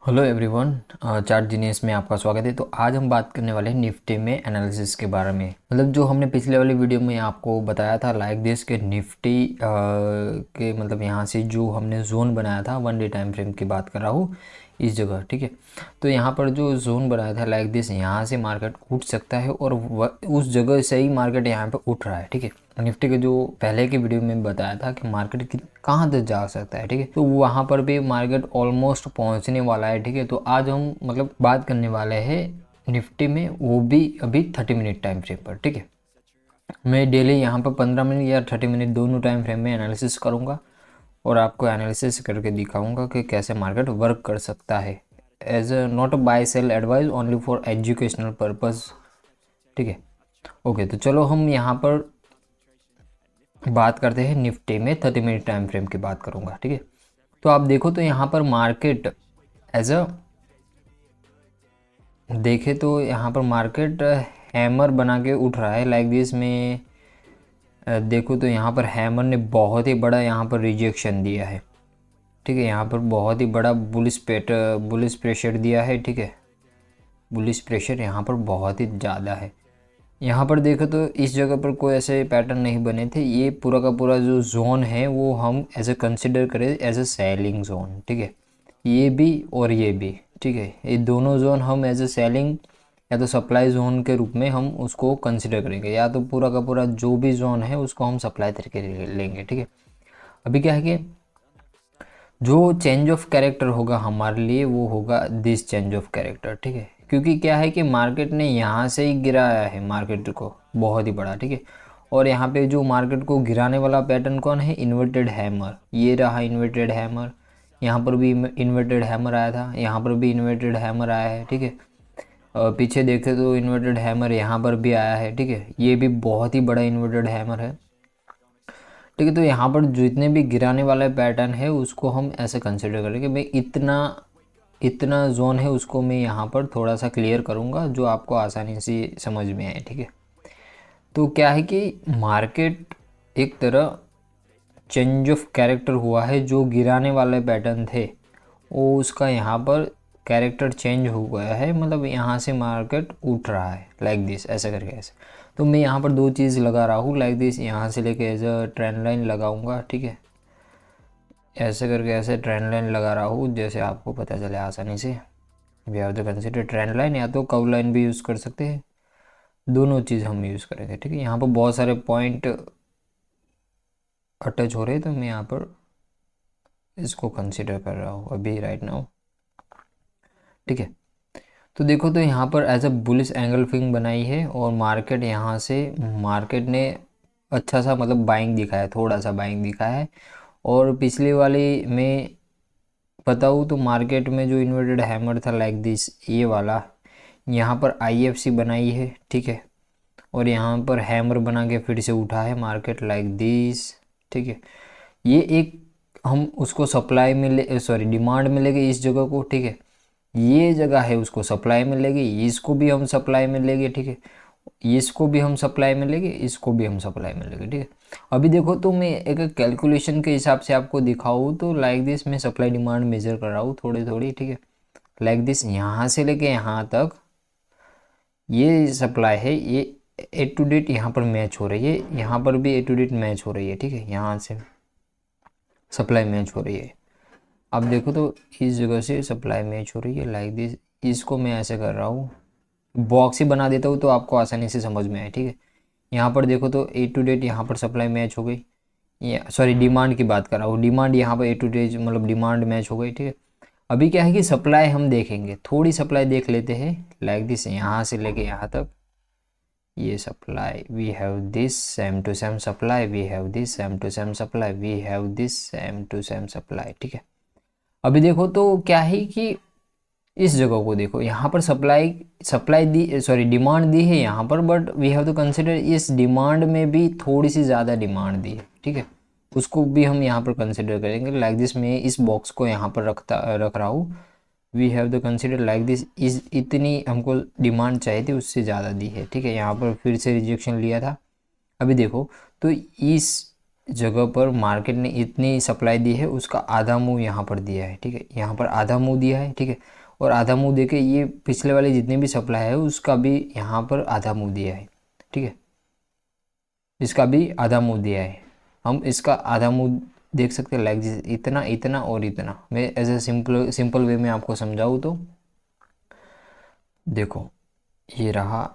Hello everyone, chart genius में आपका स्वागत है। तो आज हम बात करने वाले हैं निफ्टी में एनालिसिस के बारे में। मतलब जो हमने पिछले वाली वीडियो में आपको बताया था लाइक दिस के निफ्टी के मतलब यहाँ से जो हमने जोन बनाया था, वन डे टाइम फ्रेम की बात कर रहा हूँ इस जगह, ठीक है। तो यहाँ पर जो जोन बनाया था लाइक दिस, यहाँ से मार्केट उठ सकता है और उस जगह से ही मार्केट यहाँ पे उठ रहा है, ठीक है। निफ्टी के जो पहले की वीडियो में बताया था कि मार्केट कहाँ तक जा सकता है, ठीक है। तो वहाँ पर भी मार्केट ऑलमोस्ट पहुँचने वाला है, ठीक है। तो आज हम मतलब बात करने वाले हैं निफ्टी में, वो भी अभी 30 मिनट टाइम फ्रेम पर, ठीक है। मैं डेली यहाँ पर 15 मिनट या 30 मिनट दोनों टाइम फ्रेम में एनालिसिस करूँगा और आपको एनालिसिस करके दिखाऊंगा कि कैसे मार्केट वर्क कर सकता है। As a not a buy sell advice, only for educational purpose, ठीक है। ओके, तो चलो हम यहाँ पर बात करते हैं निफ्टी में 30 मिनट टाइम फ्रेम की बात करूँगा, ठीक है। तो आप देखो तो यहाँ पर मार्केट एज अ देखे तो यहाँ पर मार्केट हैमर बना के उठ रहा है लाइक दिस में। देखो तो यहाँ पर हैमर ने बहुत ही बड़ा यहाँ पर रिजेक्शन दिया है, ठीक है। यहाँ पर बहुत ही बड़ा बुलिश प्रेशर दिया है, ठीक है। बुलिश प्रेशर यहाँ पर बहुत ही ज़्यादा है। यहाँ पर देखो तो इस जगह पर कोई ऐसे पैटर्न नहीं बने थे। ये पूरा का पूरा जो जोन है वो हम एज ए कंसिडर करें एज ए सेलिंग जोन, ठीक है। ये भी और ये भी, ठीक है। ये दोनों जोन हम एज ए सेलिंग या तो सप्लाई जोन के रूप में हम उसको कंसिडर करेंगे, या तो पूरा का पूरा जो भी जोन है उसको हम सप्लाई तरीके लेंगे, ठीक है। अभी क्या है कि जो चेंज ऑफ कैरेक्टर होगा हमारे लिए वो होगा दिस चेंज ऑफ कैरेक्टर, ठीक है। क्योंकि क्या है कि मार्केट ने यहाँ से ही गिराया है मार्केट को बहुत ही बड़ा, ठीक है। और यहाँ पे जो मार्केट को गिराने वाला पैटर्न कौन है? Inverted hammer. ये रहा इन्वर्टेड हैमर। यहाँ पर भी इन्वर्टेड हैमर आया था, यहाँ पर भी इन्वर्टेड हैमर आया है, ठीक है। पीछे देखे तो इन्वर्टेड हैमर यहाँ पर भी आया है, ठीक है। ये भी बहुत ही बड़ा इन्वर्टेड हैमर है, ठीक है। तो यहाँ पर जितने भी गिराने वाला पैटर्न है उसको हम ऐसे कंसिडर करें कि भाई इतना इतना जोन है, उसको मैं यहाँ पर थोड़ा सा क्लियर करूँगा जो आपको आसानी से समझ में आए, ठीक है। तो क्या है कि मार्केट एक तरह चेंज ऑफ कैरेक्टर हुआ है। जो गिराने वाले पैटर्न थे वो उसका यहाँ पर कैरेक्टर चेंज हो गया है, मतलब यहाँ से मार्केट उठ रहा है लाइक दिस, ऐसे करके ऐसे। तो मैं यहाँ पर दो चीज़ लगा रहा हूँ लाइक दिस, यहाँ से लेके एज अ ट्रेंड लाइन लगाऊंगा, ठीक है। ऐसे करके ऐसे ट्रेंड लाइन लगा रहा हूँ जैसे आपको पता चले आसानी से। We have to consider trend line, या तो कर्व लाइन भी यूज़ कर सकते हैं, दोनों चीज़ हम यूज़ करेंगे, ठीक है। यहाँ पर बहुत सारे पॉइंट अटैच हो रहे हैं तो मैं यहाँ पर इसको कंसिडर कर रहा हूँ अभी राइट नाउ, ठीक है। तो देखो तो यहाँ पर एज अ बुलिश एंगल फिंग बनाई है और मार्केट यहाँ से मार्केट ने अच्छा सा मतलब बाइंग दिखाया, थोड़ा सा बाइंग दिखाया है। और पिछली वाली में बताऊँ तो मार्केट में जो इन्वर्टेड हैमर था लाइक दिस, ये वाला यहाँ पर आईएफसी बनाई है, ठीक है। और यहाँ पर हैमर बना के फिर से उठा है मार्केट लाइक दिस, ठीक है। ये एक हम उसको सप्लाई में ले सॉरी डिमांड में लेंगे इस जगह को, ठीक है। ये जगह है उसको सप्लाई में लेंगे, इसको भी हम सप्लाई में लेंगे, ठीक है। इसको भी हम सप्लाई में लेंगे, इसको भी हम सप्लाई में लेंगे, ठीक है। अभी देखो तो मैं एक कैलकुलेशन के हिसाब से आपको दिखाऊँ तो लाइक दिस मैं सप्लाई डिमांड मेजर कर रहा हूँ थोड़ी थोड़ी, ठीक है। लाइक दिस यहाँ से लेके यहाँ तक ये सप्लाई है, ये ए टू डेट यहाँ पर मैच हो रही है, यहाँ पर भी ए टू डेट मैच हो रही है, ठीक है। यहाँ से सप्लाई मैच हो रही है। अब देखो तो इस जगह से सप्लाई मैच हो रही है लाइक दिस। इसको मैं ऐसे कर रहा हूँ, बॉक्स ही बना देता हूँ तो आपको आसानी से समझ में आए, ठीक है। यहाँ पर देखो तो ए टू डेट यहाँ पर सप्लाई मैच हो गई, ये सॉरी डिमांड की बात कर रहा हूँ। डिमांड यहाँ पर ए टू डेट मतलब डिमांड मैच हो गई, ठीक है। अभी क्या है कि सप्लाई हम देखेंगे, थोड़ी सप्लाई देख लेते हैं लाइक दिस, यहाँ से लेके यहाँ तक ये supply, we have this same to same supply, we have this same to same supply, we have this same to same supply, ठीक है। अभी देखो तो क्या है कि इस जगह को देखो, यहाँ पर सप्लाई सप्लाई दी सॉरी डिमांड दी है यहाँ पर, but we have to consider इस डिमांड में भी थोड़ी सी ज़्यादा डिमांड दी है, ठीक है। उसको भी हम यहाँ पर कंसिडर करेंगे लाइक दिस। मैं इस बॉक्स को यहाँ पर रख रहा हूँ। We have to consider like this, इस इतनी हमको डिमांड चाहिए थी उससे ज़्यादा दी है, ठीक है। यहाँ पर फिर से रिजेक्शन लिया था। अभी देखो तो इस जगह पर मार्केट ने इतनी सप्लाई दी है उसका आधा मुंह यहाँ पर दिया है, ठीक है, यहाँ पर आधा मुंह दिया है, ठीक है, और आधा मुंह देके ये पिछले वाले जितनी भी सप्लाई है उसका भी यहाँ पर आधा मुंह दिया है, ठीक है, इसका भी आधा मुंह दिया है। हम इसका आधा मुंह देख सकते हैं लाइक दिस, इतना इतना और इतना। मैं एज ए सिंपल वे में आपको समझाऊँ तो देखो, ये रहा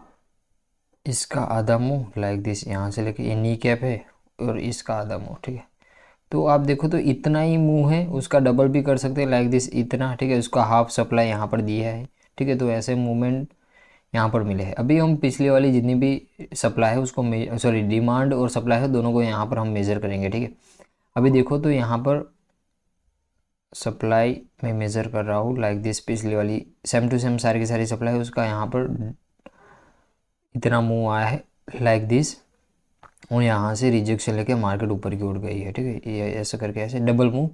इसका आधा मुंह लाइक दिस, यहाँ से लेके ये नी कैप है और इसका आधा मुंह, ठीक है। तो आप देखो तो इतना ही मुंह है, उसका डबल भी कर सकते हैं लाइक दिस इतना, ठीक है, उसका हाफ सप्लाई यहाँ पर दिया है, ठीक है। तो ऐसे मूवमेंट यहाँ पर मिले हैं। अभी हम पिछले वाली जितनी भी सप्लाई है उसको सॉरी डिमांड और सप्लाई है दोनों को यहाँ पर हम मेज़र करेंगे, ठीक है। अभी देखो तो यहाँ पर सप्लाई मैं मेज़र कर रहा हूँ लाइक दिस, पिछली वाली सेम टू सेम सारी की सारी सप्लाई उसका यहाँ पर इतना मुंह आया है लाइक दिस, और यहाँ से रिजेक्शन लेके मार्केट ऊपर की ओर गई है, ठीक है, ये ऐसे करके ऐसे डबल मूव।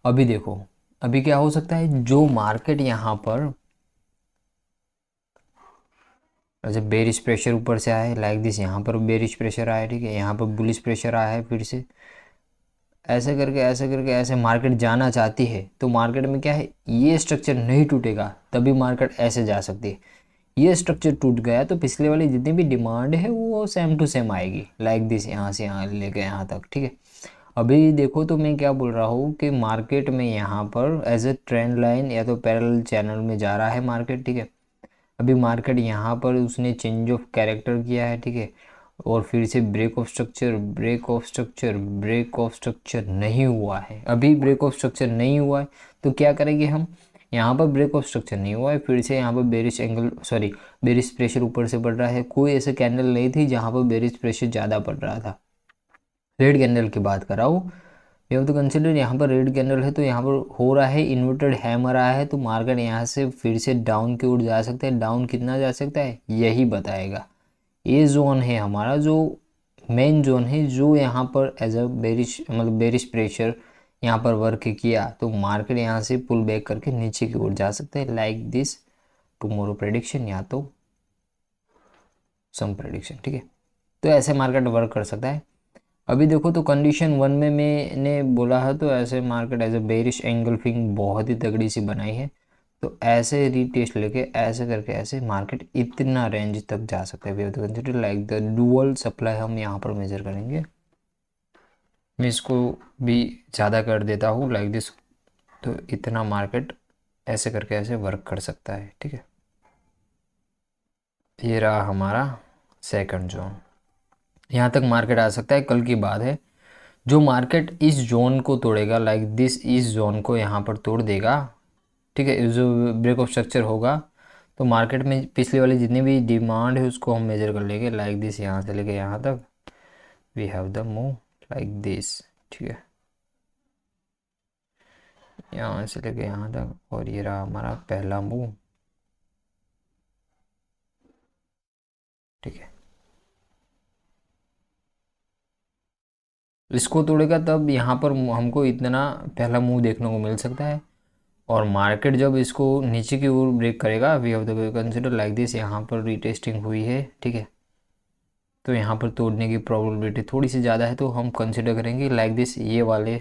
अभी देखो अभी क्या हो सकता है, जो मार्केट यहाँ पर जैसे बेरिश प्रेशर ऊपर से आया है लाइक दिस, यहाँ पर बेरिश प्रेशर आया है, ठीक है, यहाँ पर बुलिश प्रेशर आया है, फिर से ऐसे करके ऐसे मार्केट जाना चाहती है तो मार्केट में क्या है, ये स्ट्रक्चर नहीं टूटेगा तभी मार्केट ऐसे जा सकती है। ये स्ट्रक्चर टूट गया तो पिछले वाली जितनी भी डिमांड है वो सेम टू सेम आएगी लाइक दिस, यहाँ से यहाँ लेके यहाँ तक, ठीक है। अभी देखो तो मैं क्या बोल रहा हूँ कि मार्केट में यहाँ पर एज ए ट्रेंड लाइन या तो पैरेलल चैनल में जा रहा है मार्केट, ठीक है। अभी मार्केट यहाँ पर उसने चेंज ऑफ कैरेक्टर किया है, ठीक है, और फिर से break of structure break of structure break of structure नहीं हुआ है। अभी ब्रेक ऑफ स्ट्रक्चर नहीं हुआ है तो क्या करेंगे हम, यहाँ पर ब्रेक ऑफ स्ट्रक्चर नहीं हुआ है, फिर से यहाँ पर bearish angle sorry bearish pressure ऊपर से बढ़ रहा है। कोई ऐसे कैंडल नहीं थी जहाँ पर बेरिश प्रेशर ज़्यादा बढ़ रहा था। रेड कैंडल की बात कर रहा हूँ, ये तो कंसिडर यहाँ पर रेड कैंडल है तो यहाँ पर हो रहा है इन्वर्टेड हैमर आया है तो मार्केट यहाँ से फिर से डाउन की ओर जा सकता है। डाउन कितना जा सकता है यही बताएगा। ये जोन है हमारा जो मेन जोन है, जो यहाँ पर एज अ बेरिश मतलब बेरिश प्रेशर यहाँ पर वर्क किया तो मार्केट यहाँ से पुल बैक करके नीचे की ओर जा सकते हैं लाइक दिस टुमारो प्रेडिक्शन या तो सम प्रेडिक्शन, ठीक है। तो ऐसे मार्केट वर्क कर सकता है। अभी देखो तो कंडीशन 1 में मैंने बोला है तो ऐसे market as a bearish engulfing बहुत ही तगड़ी सी बनाई है तो ऐसे रीटेस्ट लेके ऐसे करके ऐसे मार्केट इतना रेंज तक जा सकता है। We have to consider like the dual supply हम यहाँ पर मेजर करेंगे। मैं इसको भी ज़्यादा कर देता हूँ लाइक दिस, तो इतना मार्केट ऐसे करके ऐसे वर्क कर सकता है, ठीक है। ये रहा हमारा सेकंड जोन, यहाँ तक मार्केट आ सकता है। कल की बात है, जो मार्केट इस जोन को तोड़ेगा लाइक दिस, इस जोन को यहाँ पर तोड़ देगा, ठीक है, जो ब्रेक ऑफ स्ट्रक्चर होगा तो मार्केट में पिछले वाली जितनी भी डिमांड है उसको हम मेजर कर लेंगे लाइक दिस, यहाँ से लेके यहाँ तक we have the move like this, ठीक है, यहाँ से लेके यहाँ तक, और ये रहा हमारा पहला मूव, ठीक है। इसको तोड़ेगा तब यहाँ पर हमको इतना पहला मूव देखने को मिल सकता है, और मार्केट जब इसको नीचे की ओर ब्रेक करेगा we have the consider like this, यहाँ पर रीटेस्टिंग हुई है, ठीक है, तो यहाँ पर तोड़ने की प्रोबेबिलिटी थोड़ी सी ज़्यादा है तो हम कंसिडर करेंगे लाइक दिस ये वाले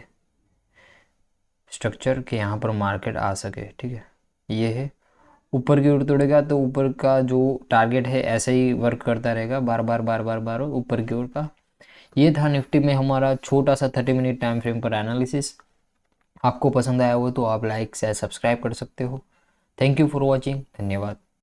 स्ट्रक्चर के यहाँ पर मार्केट आ सके, ठीक है। ये है ऊपर की ओर तोड़ेगा तो ऊपर का जो टारगेट है ऐसे ही वर्क करता रहेगा बार बार बार बार बार ऊपर की ओर का। ये था निफ्टी में हमारा छोटा सा 30 मिनट टाइम फ्रेम पर एनालिसिस। आपको पसंद आया हो तो आप लाइक शेयर सब्सक्राइब कर सकते हो। थैंक यू फॉर वॉचिंग, धन्यवाद।